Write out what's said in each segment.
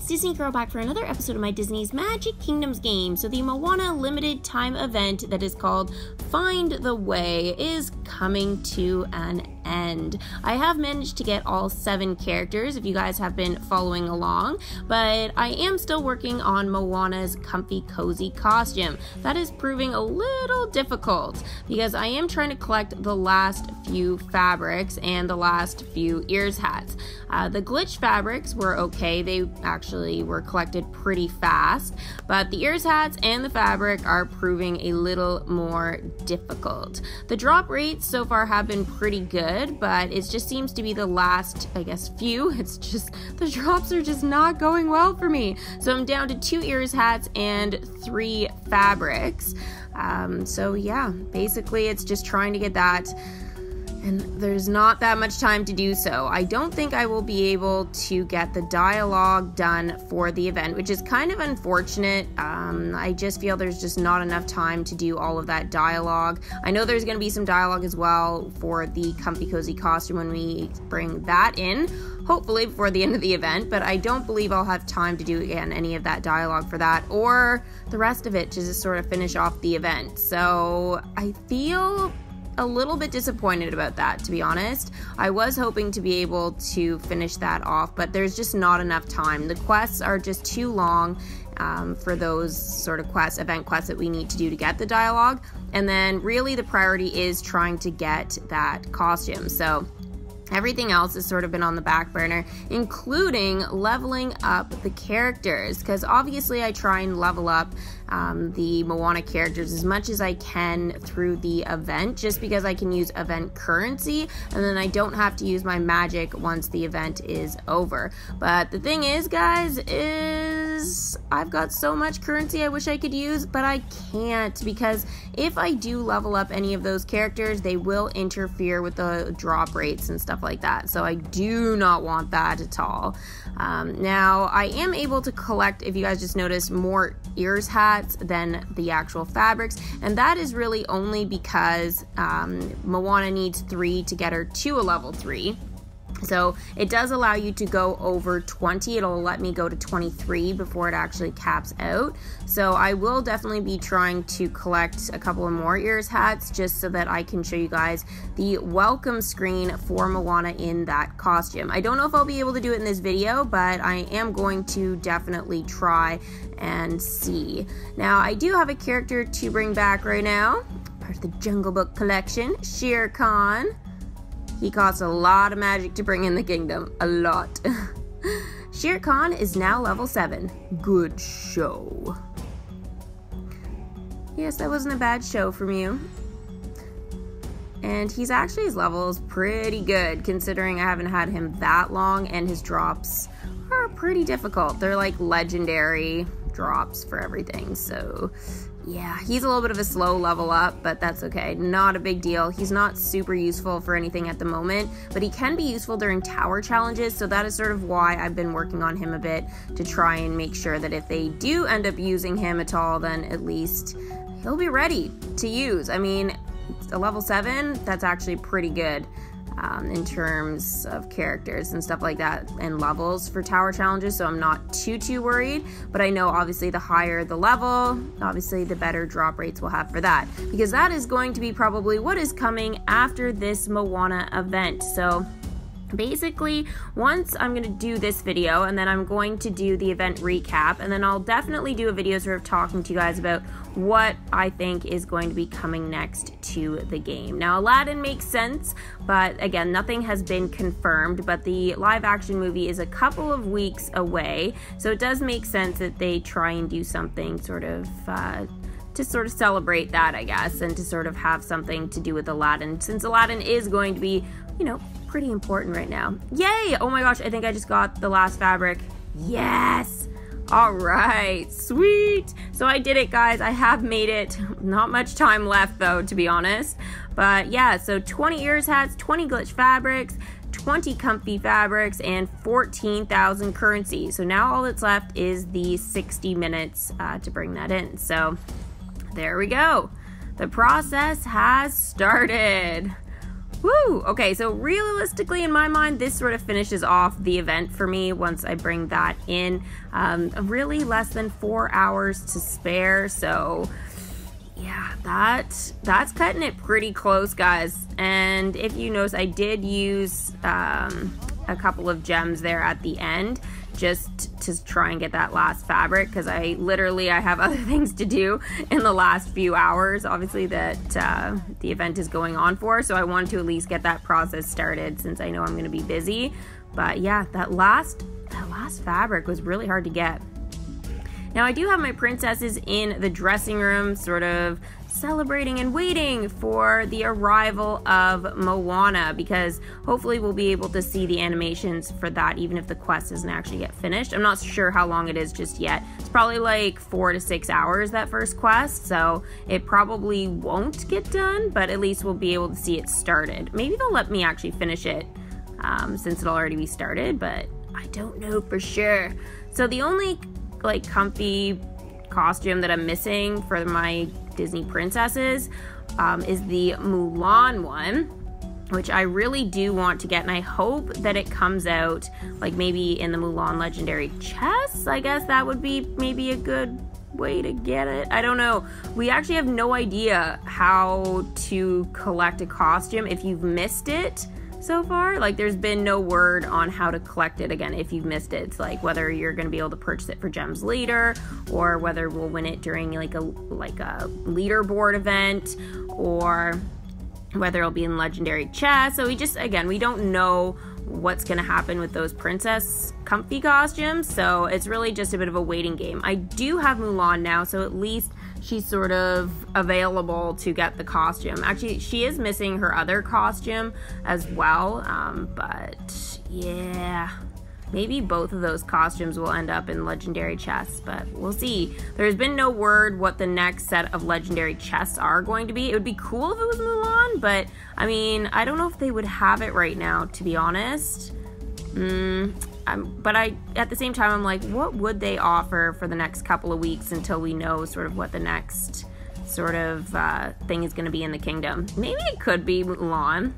it's Disney Girl back for another episode of my Disney's Magic Kingdoms game. So the MOANA limited time event that is called Find the Way is coming to an end. I have managed to get all 7 characters if you guys have been following along, but I am still working on Moana's comfy cozy costume. That is proving a little difficult because I am trying to collect the last few fabrics and the last few ears hats. The glitch fabrics were okay. They actually were collected pretty fast, but the ears hats and the fabric are proving a little more difficult. The drop rates so far have been pretty good, but it just seems to be the last, I guess, few. It's just, the drops are just not going well for me. So I'm down to 2 ears hats and 3 fabrics. So yeah, basically it's just trying to get that, and there's not that much time to do so. I don't think I will be able to get the dialogue done for the event, which is kind of unfortunate. I just feel there's just not enough time to do all of that dialogue. I know there's going to be some dialogue as well for the comfy cozy costume when we bring that in, hopefully before the end of the event, but I don't believe I'll have time to do again any of that dialogue for that or the rest of it to just sort of finish off the event. So I feel a little bit disappointed about that, to be honest. I was hoping to be able to finish that off, but there's just not enough time. The quests are just too long for those sort of event quests that we need to do to get the dialogue, and then really the priority is trying to get that costume. So everything else has sort of been on the back burner, including leveling up the characters, because obviously I try and level up the Moana characters as much as I can through the event, just because I can use event currency and then I don't have to use my magic once the event is over. But the thing is, guys, is I've got so much currency I wish I could use, but I can't, because if I do level up any of those characters, they will interfere with the drop rates and stuff like that. So I do not want that at all. Now I am able to collect, if you guys just noticed, more ears hats than the actual fabrics, and that is really only because Moana needs 3 to get her to a level 3. So it does allow you to go over 20. It'll let me go to 23 before it actually caps out. So I will definitely be trying to collect a couple of more ears hats just so that I can show you guys the welcome screen for Moana in that costume. I don't know if I'll be able to do it in this video, but I am going to definitely try and see. Now I do have a character to bring back right now, part of the Jungle Book collection, Shere Khan. He costs a lot of magic to bring in the kingdom. A lot. Shere Khan is now level 7. Good show. Yes, that wasn't a bad show from you. And his level is pretty good, considering I haven't had him that long, and his drops are pretty difficult. They're like legendary drops for everything, so yeah, he's a little bit of a slow level up, but that's okay. Not a big deal. He's not super useful for anything at the moment, but he can be useful during tower challenges, so that is sort of why I've been working on him a bit, to try and make sure that if they do end up using him at all, then at least he'll be ready to use. I mean, a level 7, that's actually pretty good in terms of characters and stuff like that and levels for tower challenges, so I'm not too worried. But I know obviously the higher the level, obviously the better drop rates we'll have for that, because that is going to be probably what is coming after this Moana event. So basically, once I'm going to do this video, and then I'm going to do the event recap, and then I'll definitely do a video sort of talking to you guys about what I think is going to be coming next to the game. Now, Aladdin makes sense, but again, nothing has been confirmed, but the live action movie is a couple of weeks away, so it does make sense that they try and do something sort of to sort of celebrate that, I guess, and to sort of have something to do with Aladdin, since Aladdin is going to be, you know, pretty important right now. Yay! Oh my gosh, I think I just got the last fabric. Yes! Alright, sweet! So I did it, guys. I have made it. Not much time left, though, to be honest. But yeah, so 20 ears hats, 20 glitch fabrics, 20 comfy fabrics, and 14,000 currency. So now all that's left is the 60 minutes to bring that in. So there we go. The process has started. Woo! Okay, so realistically, in my mind, this sort of finishes off the event for me once I bring that in. Really less than 4 hours to spare, so yeah, that's cutting it pretty close, guys. And if you notice, I did use a couple of gems there at the end just to try and get that last fabric, because I have other things to do in the last few hours, obviously, that the event is going on for, so I wanted to at least get that process started since I know I'm going to be busy. But yeah, that last fabric was really hard to get. Now I do have my princesses in the dressing room, sort of celebrating and waiting for the arrival of Moana, because hopefully we'll be able to see the animations for that even if the quest doesn't actually get finished. I'm not sure how long it is just yet. It's probably like 4 to 6 hours, that first quest, so it probably won't get done, but at least we'll be able to see it started. Maybe they'll let me actually finish it since it'll already be started, but I don't know for sure. So the only like comfy costume that I'm missing for my Disney princesses is the Mulan one, which I really do want to get, and I hope that it comes out like maybe in the Mulan legendary chests. I guess that would be maybe a good way to get it. I don't know. We actually have no idea how to collect a costume if you've missed it so far. Like, there's been no word on how to collect it again if you've missed it. It's like whether you're going to be able to purchase it for gems later, or whether we'll win it during like a leaderboard event, or whether it'll be in legendary chests. So we don't know what's going to happen with those princess comfy costumes, so it's really just a bit of a waiting game. I do have Mulan now, so at least she's sort of available to get the costume. Actually, she is missing her other costume as well, but yeah, maybe both of those costumes will end up in legendary chests, but we'll see. There's been no word what the next set of legendary chests are going to be. It would be cool if it was Mulan, but I mean, I don't know if they would have it right now, to be honest. But at the same time, I'm like, what would they offer for the next couple of weeks until we know sort of what the next sort of thing is going to be in the kingdom? Maybe it could be Mulan.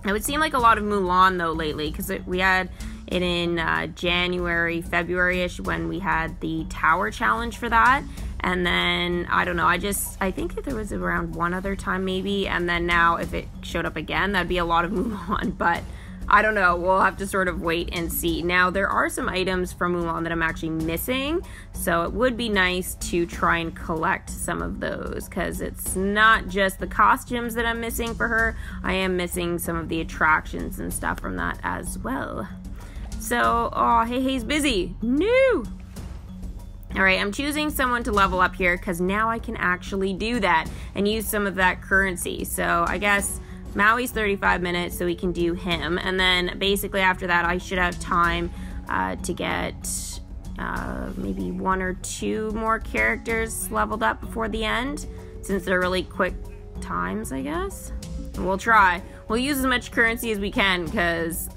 It would seem like a lot of Mulan though lately, because we had it in January, February-ish when we had the tower challenge for that. And then, I don't know, I think that there was around one other time maybe, and then now if it showed up again, that'd be a lot of Mulan, but I don't know, we'll have to sort of wait and see. Now, there are some items from Mulan that I'm actually missing, so it would be nice to try and collect some of those, because it's not just the costumes that I'm missing for her, I am missing some of the attractions and stuff from that as well. So, oh, Hei's busy. No! Alright, I'm choosing someone to level up here, because now I can actually do that and use some of that currency. So, I guess Maui's 35 minutes, so we can do him, and then basically after that I should have time to get maybe 1 or 2 more characters leveled up before the end, since they're really quick times, I guess. We'll try. We'll use as much currency as we can, because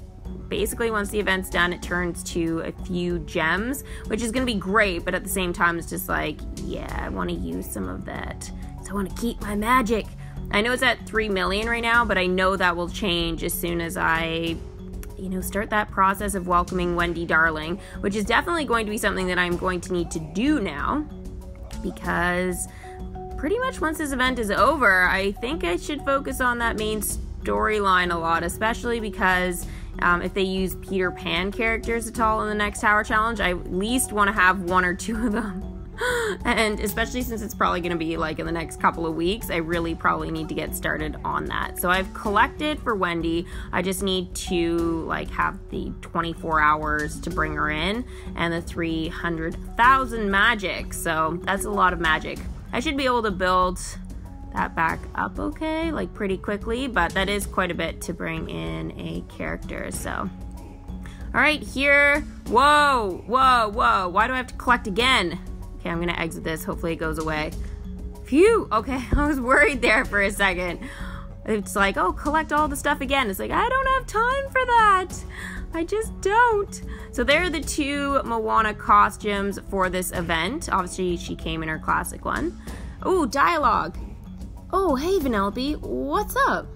basically once the event's done it turns to a few gems, which is going to be great, but at the same time it's just like, yeah, I want to use some of that, so I want to keep my magic. I know it's at 3 million right now, but I know that will change as soon as I, start that process of welcoming Wendy Darling, which is definitely going to be something that I'm going to need to do now, because pretty much once this event is over, I think I should focus on that main storyline a lot, especially because if they use Peter Pan characters at all in the next Tower Challenge, I at least want to have 1 or 2 of them. And especially since it's probably going to be like in the next couple of weeks, I really probably need to get started on that. So I've collected for Wendy. I just need to like have the 24 hours to bring her in and the 300,000 magic. So that's a lot of magic. I should be able to build that back up okay, like pretty quickly, but that is quite a bit to bring in a character. So all right, here. Whoa, whoa, whoa. Why do I have to collect again? Okay, I'm gonna exit this. Hopefully it goes away. Phew! Okay, I was worried there for a second. It's like, oh, collect all the stuff again. It's like, I don't have time for that. I just don't. So there are the 2 Moana costumes for this event. Obviously, she came in her classic one. Ooh, dialogue. Oh, hey, Vanellope. What's up?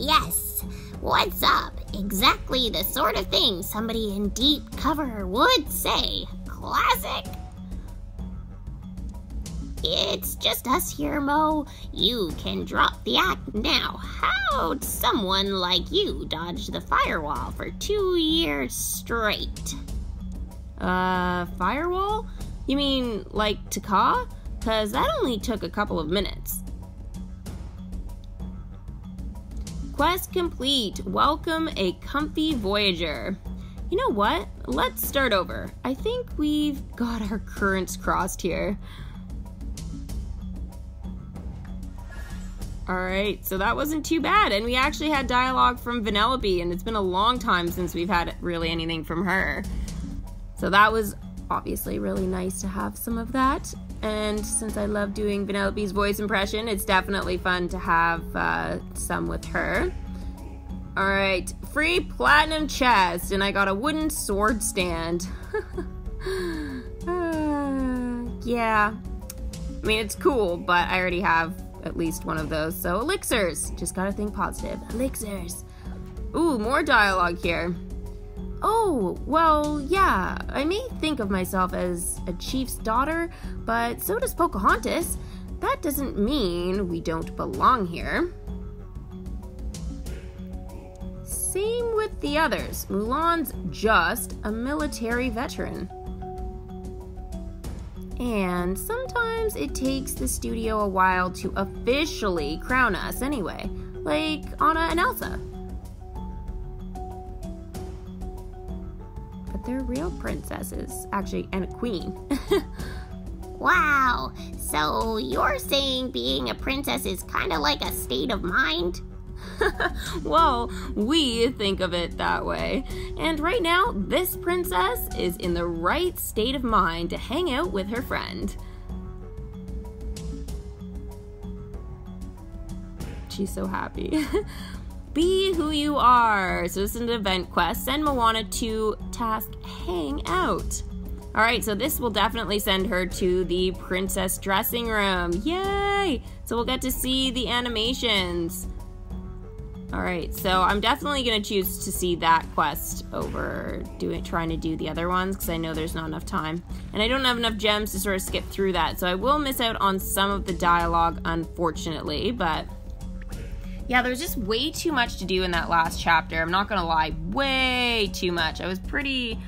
Yes. What's up? Exactly the sort of thing somebody in deep cover would say. Classic. It's just us here, Mo. You can drop the act now. How'd someone like you dodge the firewall for 2 years straight? Firewall? You mean like Taka? 'Cause that only took a couple of minutes. Quest complete. Welcome a comfy voyager. You know what? Let's start over. I think we've got our currents crossed here. Alright, so that wasn't too bad, and we actually had dialogue from Vanellope, and it's been a long time since we've had really anything from her. So that was obviously really nice to have some of that, and since I love doing Vanellope's voice impression, it's definitely fun to have some with her. Alright, free platinum chest, and I got a wooden sword stand. Yeah, I mean, it's cool, but I already have at least one of those. So elixirs, just gotta think positive. Elixirs. Ooh, more dialogue here. Oh, well, yeah, I may think of myself as a chief's daughter, but so does Pocahontas. That doesn't mean we don't belong here. Same with the others. Mulan's just a military veteran. And sometimes it takes the studio a while to officially crown us anyway, like Anna and Elsa. But they're real princesses, actually, and a queen. Wow, so you're saying being a princess is kind of like a state of mind? Well, we think of it that way. And right now, this princess is in the right state of mind to hang out with her friend. She's so happy. Be who you are. So this is an event quest. Send Moana to task hang out. Alright, so this will definitely send her to the princess dressing room. Yay! So we'll get to see the animations. Alright, so I'm definitely going to choose to see that quest over trying to do the other ones, because I know there's not enough time. And I don't have enough gems to sort of skip through that, so I will miss out on some of the dialogue, unfortunately, but yeah, there was just way too much to do in that last chapter. I'm not going to lie, way too much. I was pretty,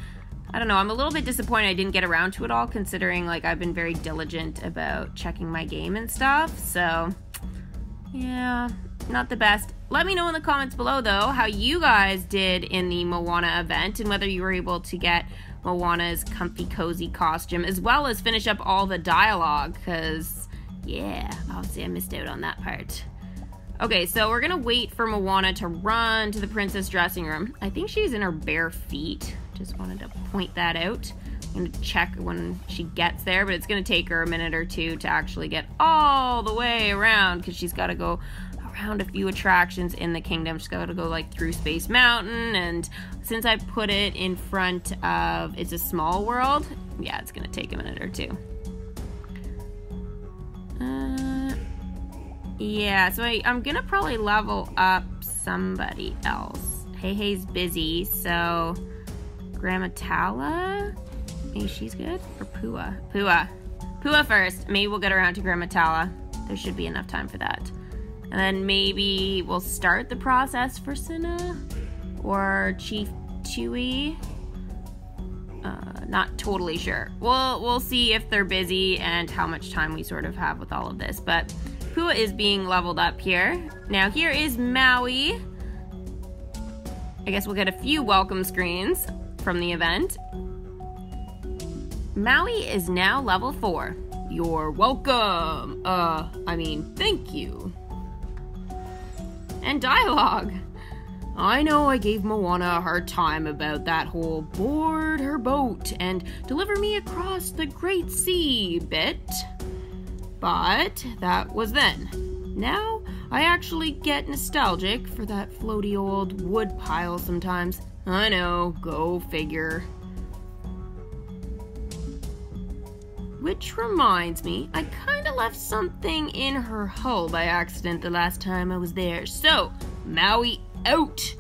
I don't know, I'm a little bit disappointed I didn't get around to it all, considering like I've been very diligent about checking my game and stuff, so yeah, not the best. Let me know in the comments below, though, how you guys did in the Moana event and whether you were able to get Moana's comfy, cozy costume, as well as finish up all the dialogue, because, yeah, obviously I missed out on that part. Okay, so we're going to wait for Moana to run to the princess dressing room. I think she's in her bare feet. Just wanted to point that out. I'm going to check when she gets there, but it's going to take her a minute or two to actually get all the way around, because she's got to go around a few attractions in the kingdom. She's got to go like through Space Mountain, and since I put it in front of It's a Small World, yeah, it's gonna take a minute or two. Yeah, so I'm gonna probably level up somebody else. Hey's busy, so Grammatala, maybe she's good, or Pua first. Maybe we'll get around to Grammatala. There should be enough time for that. And then maybe we'll start the process for Cinna or Chief Tui. Not totally sure. We'll see if they're busy and how much time we sort of have with all of this. But Pua is being leveled up here. Now here is Maui. I guess we'll get a few welcome screens from the event. Maui is now level 4. You're welcome. Thank you. And dialogue. I know I gave Moana a hard time about that whole board her boat and deliver me across the Great Sea bit. But that was then. Now I actually get nostalgic for that floaty old wood pile sometimes. I know, go figure. Which reminds me, I kinda left something in her hull by accident the last time I was there. So, Maui out.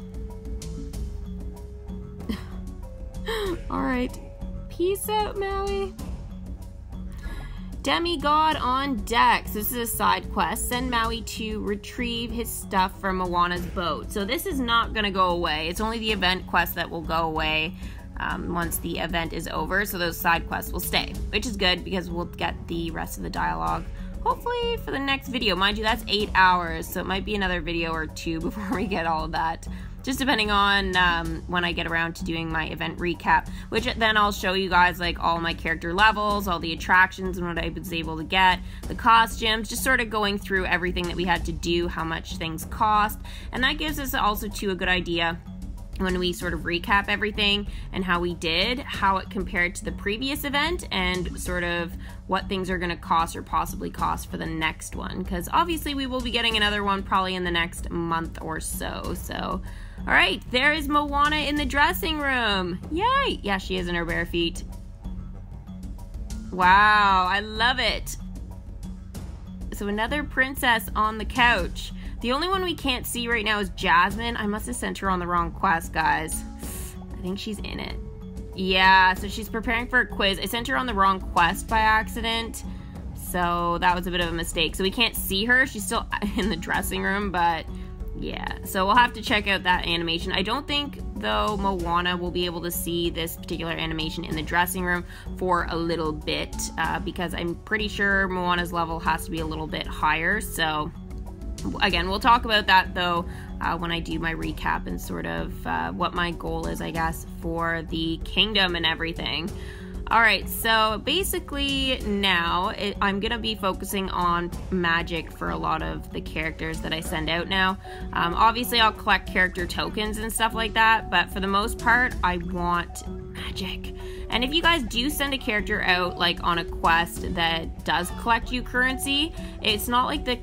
Alright. Peace out, Maui. Demigod on deck. So this is a side quest. Send Maui to retrieve his stuff from Moana's boat. So this is not going to go away. It's only the event quest that will go away once the event is over. So those side quests will stay, which is good because we'll get the rest of the dialogue hopefully for the next video. Mind you, that's 8 hours, so it might be another video or two before we get all of that. Just depending on when I get around to doing my event recap, which then I'll show you guys like all my character levels, all the attractions and what I was able to get, the costumes, just sort of going through everything that we had to do, how much things cost, and that gives us also too a good idea when we sort of recap everything and how we did, how it compared to the previous event, and sort of what things are going to cost or possibly cost for the next one, because obviously we will be getting another one probably in the next month or so. So all right, there is Moana in the dressing room. Yay! Yeah, she is in her bare feet. Wow, I love it. So another princess on the couch. The only one we can't see right now is Jasmine. I must have sent her on the wrong quest, guys. I think she's in it. Yeah, so she's preparing for a quiz. I sent her on the wrong quest by accident, so that was a bit of a mistake. So we can't see her. She's still in the dressing room, but yeah. So we'll have to check out that animation. I don't think, though, Moana will be able to see this particular animation in the dressing room for a little bit, because I'm pretty sure Moana's level has to be a little bit higher, so again, we'll talk about that though when I do my recap and sort of what my goal is, I guess, for the kingdom and everything. Alright, so basically now I'm going to be focusing on magic for a lot of the characters that I send out now. Obviously I'll collect character tokens and stuff like that, but for the most part I want magic. And if you guys do send a character out like on a quest that does collect you currency, it's not like the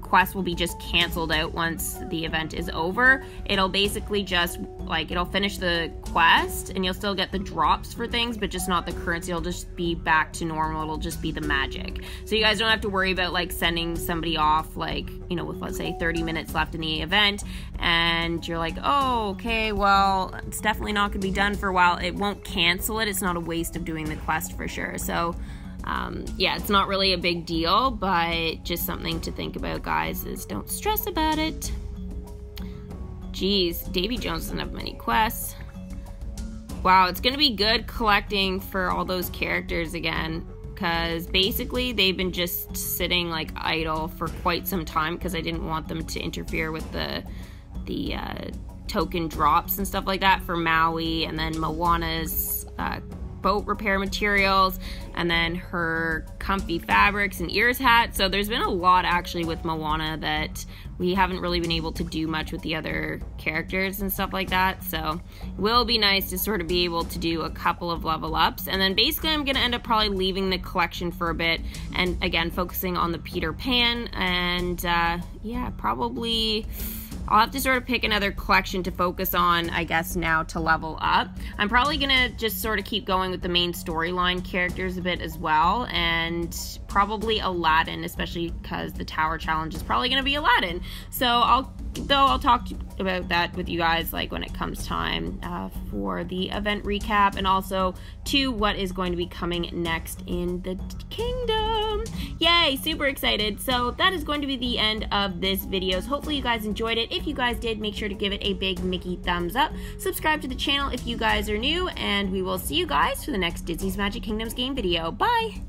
quest will be just canceled out once the event is over. It'll basically just like, it'll finish the quest and you'll still get the drops for things, but just not the currency. It'll just be back to normal. It'll just be the magic. So you guys don't have to worry about like sending somebody off like, you know, with let's say 30 minutes left in the event and you're like, oh, okay, well, it's definitely not gonna be done for a while. It won't cancel it. It's not a waste of doing the quest for sure. So yeah, it's not really a big deal, but just something to think about, guys, is don't stress about it. Jeez, Davy Jones doesn't have many quests. Wow, it's gonna be good collecting for all those characters again, because basically they've been just sitting like idle for quite some time because I didn't want them to interfere with the token drops and stuff like that for Maui, and then Moana's boat repair materials, and then her comfy fabrics and ears hat. So there's been a lot actually with Moana that we haven't really been able to do much with the other characters and stuff like that. So it will be nice to sort of be able to do a couple of level ups, and then basically I'm gonna end up probably leaving the collection for a bit and again focusing on the Peter Pan, and yeah, probably I'll have to sort of pick another collection to focus on, I guess, now to level up. I'm probably gonna just sort of keep going with the main storyline characters a bit as well, and probably Aladdin, especially because the tower challenge is probably gonna be Aladdin. So I'll talk about that with you guys like when it comes time for the event recap, and also to what is going to be coming next in the kingdom. Yay, super excited. So that is going to be the end of this video. So hopefully you guys enjoyed it. If you guys did, make sure to give it a big Mickey thumbs up. Subscribe to the channel if you guys are new, and we will see you guys for the next Disney's Magic Kingdoms game video. Bye!